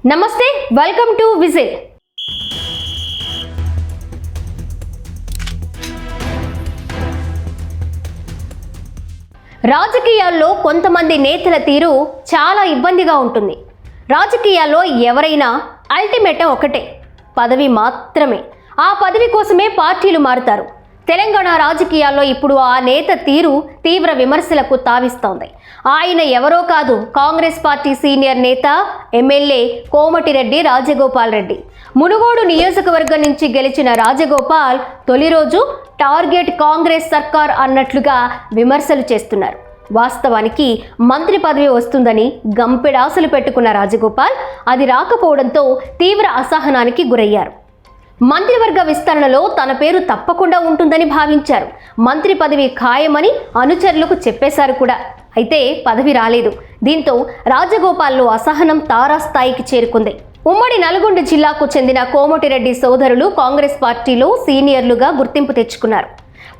నమస్తే, welcome to whistle. రాజకీయాల్లో కొంతమంది నేతల తీరు చాలా ఇబ్బందిగా ఉంటుంది. రాజకీయాల్లో ఎవరైనా అల్టిమేటం ఒకటే, పదవి మాత్రమే. ఆ పదవి కోసమే పార్టీలు మారుతారు. తెలంగాణ రాజకీయాల్లో ఇప్పుడు ఆ నేత తీరు తీవ్ర విమర్శలకు తావిస్తోంది. ఆయన ఎవరో కాదు, కాంగ్రెస్ పార్టీ సీనియర్ నేత ఎమ్మెల్యే కోమటిరెడ్డి రాజగోపాల్ రెడ్డి. మునుగోడు నియోజకవర్గం నుంచి గెలిచిన రాజగోపాల్ తొలి రోజు టార్గెట్ కాంగ్రెస్ సర్కార్ అన్నట్లుగా విమర్శలు చేస్తున్నారు. వాస్తవానికి మంత్రి పదవి వస్తుందని గంపెడాసలు పెట్టుకున్న రాజగోపాల్ అది రాకపోవడంతో తీవ్ర అసహనానికి గురయ్యారు. మంత్రివర్గ విస్తరణలో తన పేరు తప్పకుండా ఉంటుందని భావించారు. మంత్రి పదవి ఖాయమని అనుచరులకు చెప్పేశారు కూడా. అయితే పదవి రాలేదు. దీంతో రాజగోపాల్లో అసహనం తారాస్థాయికి చేరుకుంది. ఉమ్మడి నల్గొండ జిల్లాకు చెందిన కోమటిరెడ్డి సోదరులు కాంగ్రెస్ పార్టీలో సీనియర్లుగా గుర్తింపు తెచ్చుకున్నారు.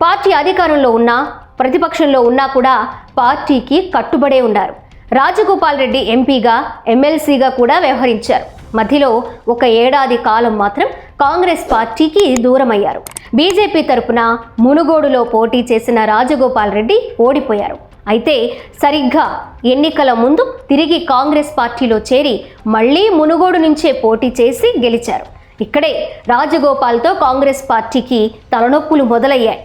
పార్టీ అధికారంలో ఉన్నా ప్రతిపక్షంలో ఉన్నా కూడా పార్టీకి కట్టుబడే ఉన్నారు. రాజగోపాల్ రెడ్డి ఎంపీగా ఎమ్మెల్సీగా కూడా వ్యవహరించారు. మధ్యలో ఒక ఏడాది కాలం మాత్రం కాంగ్రెస్ పార్టీకి దూరమయ్యారు. బీజేపీ తరపున మునుగోడులో పోటీ చేసిన రాజగోపాల్ రెడ్డి ఓడిపోయారు. అయితే సరిగ్గా ఎన్నికల ముందు తిరిగి కాంగ్రెస్ పార్టీలో చేరి మళ్లీ మునుగోడు నుంచే పోటీ చేసి గెలిచారు. ఇక్కడే రాజగోపాల్తో కాంగ్రెస్ పార్టీకి తలనొప్పులు మొదలయ్యాయి.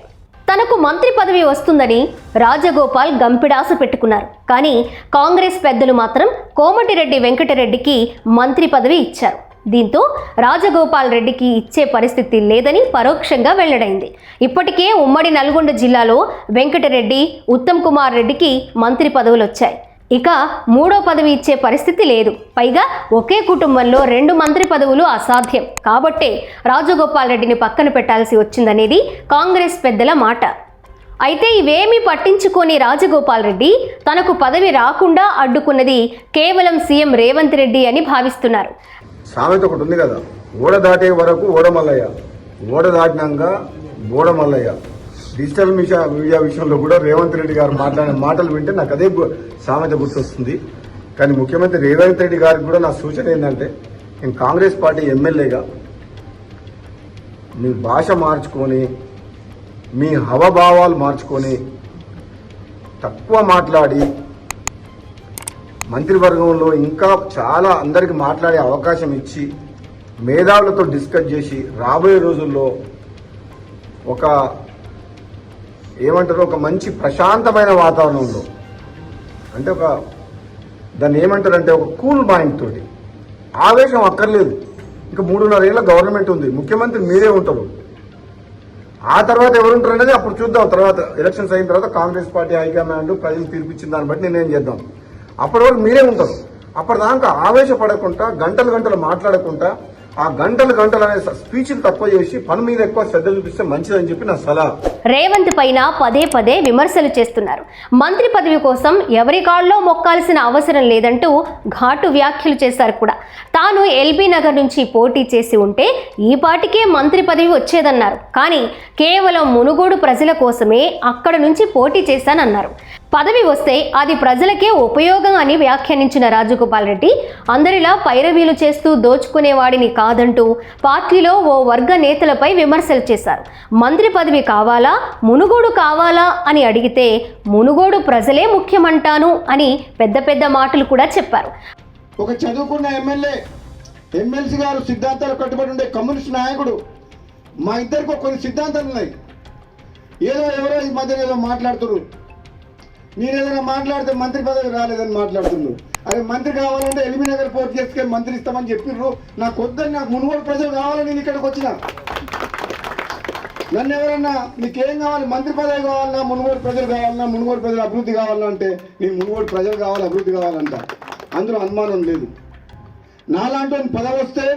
తనకు మంత్రి పదవి వస్తుందని రాజగోపాల్ గంపిడాస పెట్టుకున్నారు. కానీ కాంగ్రెస్ పెద్దలు మాత్రం కోమటిరెడ్డి వెంకటరెడ్డికి మంత్రి పదవి ఇచ్చారు. దీంతో రాజగోపాల్ రెడ్డికి ఇచ్చే పరిస్థితి లేదని పరోక్షంగా వెల్లడైంది. ఇప్పటికే ఉమ్మడి నల్గొండ జిల్లాలో వెంకటరెడ్డి, ఉత్తమ్ కుమార్ రెడ్డికి మంత్రి పదవులు వచ్చాయి. ఇక మూడో పదవి ఇచ్చే పరిస్థితి లేదు. పైగా ఒకే కుటుంబంలో 2 మంత్రి పదవులు అసాధ్యం. కాబట్టే రాజగోపాల్ రెడ్డిని పక్కన పెట్టాల్సి వచ్చిందనేది కాంగ్రెస్ పెద్దల మాట. అయితే ఇవేమీ పట్టించుకోని రాజగోపాల్ రెడ్డి తనకు పదవి రాకుండా అడ్డుకున్నది కేవలం సీఎం రేవంత్ రెడ్డి అని భావిస్తున్నారు. సామెత ఒకటి ఉంది కదా, ఓడ దాటే వరకు ఓడమల్లయ్య, ఓడ దాటినాక బోడమల్లయ్య. డిజిటల్ మీడియా విషయంలో కూడా రేవంత్ రెడ్డి గారు మాట్లాడిన మాటలు వింటే నాకు అదే సామెత గుర్తొస్తుంది. కానీ ముఖ్యమంత్రి రేవంత్ రెడ్డి గారికి కూడా నా సూచన ఏంటంటే, నేను కాంగ్రెస్ పార్టీ ఎమ్మెల్యేగా మీ భాష మార్చుకొని, మీ హవభావాలు మార్చుకొని, తక్కువ మాట్లాడి మంత్రివర్గంలో ఇంకా చాలా అందరికి మాట్లాడే అవకాశం ఇచ్చి మేధావులతో డిస్కస్ చేసి రాబోయే రోజుల్లో ఒక మంచి ప్రశాంతమైన వాతావరణంలో, అంటే దాన్ని ఏమంటారంటే ఒక కూల్ మైండ్ తోటి, ఆవేశం అక్కర్లేదు. ఇంకా 3.5 ఏళ్ళ గవర్నమెంట్ ఉంది, ముఖ్యమంత్రి మీరే ఉంటారు. ఆ తర్వాత ఎవరుంటారు అనేది అప్పుడు చూద్దాం. తర్వాత ఎలక్షన్స్ అయిన తర్వాత కాంగ్రెస్ పార్టీ హైకమాండ్ ప్రజలు తీర్పిచ్చిన దాన్ని బట్టి నిర్ణయం చేద్దాం. అప్పటి వరకు మీరే ఉంటారు. అప్పటిదాకా ఆవేశపడకుండా, గంటలు మాట్లాడకుండా, ఆ గంటలు అనే స్పీచ్లు తక్కువ చేసి పని మీద ఎక్కువ శ్రద్ధ చూపిస్తే మంచిదని చెప్పి నా సలహా. రేవంత్ పైన పదే విమర్శలు చేస్తున్నారు. మంత్రి పదవి కోసం ఎవరి కాళ్ళలో మొక్కాల్సిన అవసరం లేదంటూ ఘాటు వ్యాఖ్యలు చేశారు కూడా. తాను ఎల్బీ నగర్ నుంచి పోటీ చేసి ఉంటే ఈ పాటికే మంత్రి పదవి వచ్చేదన్నారు. కానీ కేవలం మునుగోడు ప్రజల కోసమే అక్కడ నుంచి పోటీ చేశానన్నారు. పదవి వస్తే అది ప్రజలకే ఉపయోగం అని వ్యాఖ్యానించిన రాజగోపాల్ రెడ్డి అందరిలా పైరవీలు చేస్తూ దోచుకునేవాడిని కాదంటూ పార్టీలో ఓ వర్గ నేతలపై విమర్శలు చేశారు. మంత్రి పదవి కావాలా, మునుగోడు కావాలా అని అడిగితే మునుగోడు ప్రజలే ముఖ్యమంటాను అని పెద్ద మాటలు కూడా చెప్పారు. ఒక చదువుకున్న ఎమ్మెల్సీ గారు సిద్ధాంతాలు కట్టుబడి ఉండే కమ్యూనిస్ట్ నాయకుడు. మా ఇద్దరికి కొన్ని సిద్ధాంతాలు ఉన్నాయి. ఎవరో ఈ మధ్య ఏదో మాట్లాడుతున్నారు. నేను ఏదైనా మాట్లాడితే మంత్రి పదవి రాలేదని మాట్లాడుతున్నారు. అదే మంత్రి కావాలంటే ఎల్బీ నగర్ పోటీ చేస్తే మంత్రి ఇస్తామని చెప్పిర్రు. నాకు వద్దని, నాకు మునుగోడు ప్రజలు కావాలని నేను ఇక్కడికి వచ్చిన. నన్ను ఎవరన్నా నీకేం కావాలి, మంత్రి పదవి కావాలన్నా, మునుగోడు ప్రజలు కావాలన్నా, మునుగోడు ప్రజలు అభివృద్ధి కావాలన్నా అంటే నేను మునుగోడు ప్రజలు కావాలి, అభివృద్ధి కావాలంట. అందులో అనుమానం లేదు. నాలాంటి పదవి వస్తే,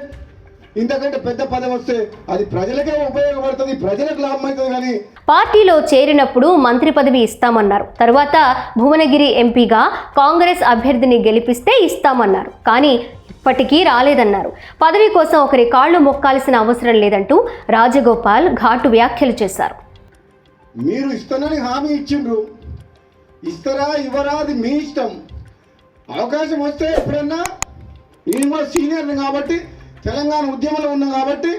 ఇంతకంటే పెద్ద పదవి వస్తే అది ప్రజలకే ఉపయోగపడుతుంది, ప్రజలకు లాభం అవుతుంది. కానీ పార్టీలో చేరినప్పుడు మంత్రి పదవి ఇస్తామన్నారు. తర్వాత భువనగిరి ఎంపీగా కాంగ్రెస్ అభ్యర్థిని గెలిపిస్తే ఇస్తామన్నారు. కానీ ఇప్పటికీ రాలేదన్నారు. పదవి కోసం ఒకరి కాళ్ళు మొక్కాల్సిన అవసరం లేదంటూ రాజగోపాల్ ఘాటు వ్యాఖ్యలు చేశారు. మీరు ఇస్తానని హామీ ఇచ్చిండ్రు, ఇస్తారా ఇవ్వరా అది మీ ఇష్టం. అవకాశం వస్తే ఎప్పుడన్నా నేను కూడా సీనియర్ని కాబట్టి తెలంగాణ ఉద్యమంలో ఉన్నా కాబట్టి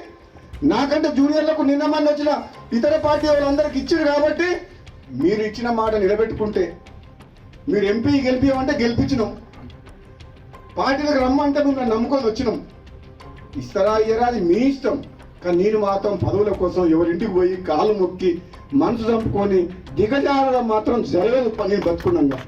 నాకంటే జూనియర్లకు నిన్న మొన్న వచ్చిన ఇతర పార్టీ వాళ్ళందరికీ ఇచ్చారు కాబట్టి మీరు ఇచ్చిన మాట నిలబెట్టుకుంటే మీరు ఎంపీ గెలిపించమంటే గెలిపించినాం, పార్టీలకు రమ్మంటే మేము నమ్ముకొని వచ్చినాం. ఇస్తారా ఇయ్యరా అది మీ ఇష్టం, కానీ నేను మాత్రం పదవుల కోసం ఎవరింటికి పోయి కాలు మొక్కి మనసు చంపుకొని దిగజారడం మాత్రం జరగదు. నేను బతుకున్నాగా.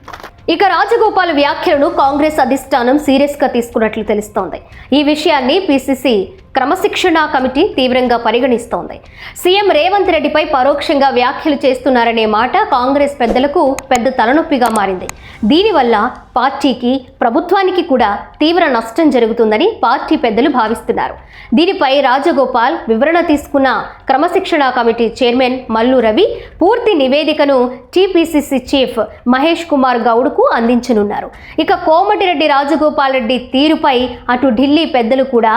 ఇక రాజగోపాల్ వ్యాఖ్యలను కాంగ్రెస్ అధిష్టానం సీరియస్గా తీసుకున్నట్లు తెలుస్తోంది. ఈ విషయాన్ని పిసిసి క్రమశిక్షణా కమిటీ తీవ్రంగా పరిగణిస్తోంది. సీఎం రేవంత్ రెడ్డిపై పరోక్షంగా వ్యాఖ్యలు చేస్తున్నారనే మాట కాంగ్రెస్ పెద్దలకు పెద్ద తలనొప్పిగా మారింది. దీనివల్ల పార్టీకి, ప్రభుత్వానికి కూడా తీవ్ర నష్టం జరుగుతుందని పార్టీ పెద్దలు భావిస్తున్నారు. దీనిపై రాజగోపాల్ వివరణ తీసుకున్న క్రమశిక్షణా కమిటీ చైర్మన్ మల్లు రవి పూర్తి నివేదికను టీపీసీసీ చీఫ్ మహేష్ కుమార్ గౌడ్కు అందించనున్నారు. ఇక కోమటిరెడ్డి రాజగోపాల్ రెడ్డి తీరుపై అటు ఢిల్లీ పెద్దలు కూడా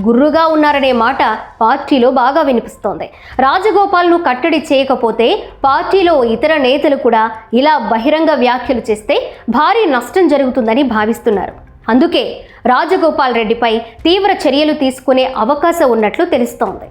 గుర్రుగా ఉన్నారనే మాట పార్టీలో బాగా వినిపిస్తోంది. రాజగోపాల్ను కట్టడి చేయకపోతే పార్టీలో ఇతర నేతలు కూడా ఇలా బహిరంగ వ్యాఖ్యలు చేస్తే భారీ నష్టం జరుగుతుందని భావిస్తున్నారు. అందుకే రాజగోపాల్ రెడ్డిపై తీవ్ర చర్యలు తీసుకునే అవకాశం ఉన్నట్లు తెలుస్తోంది.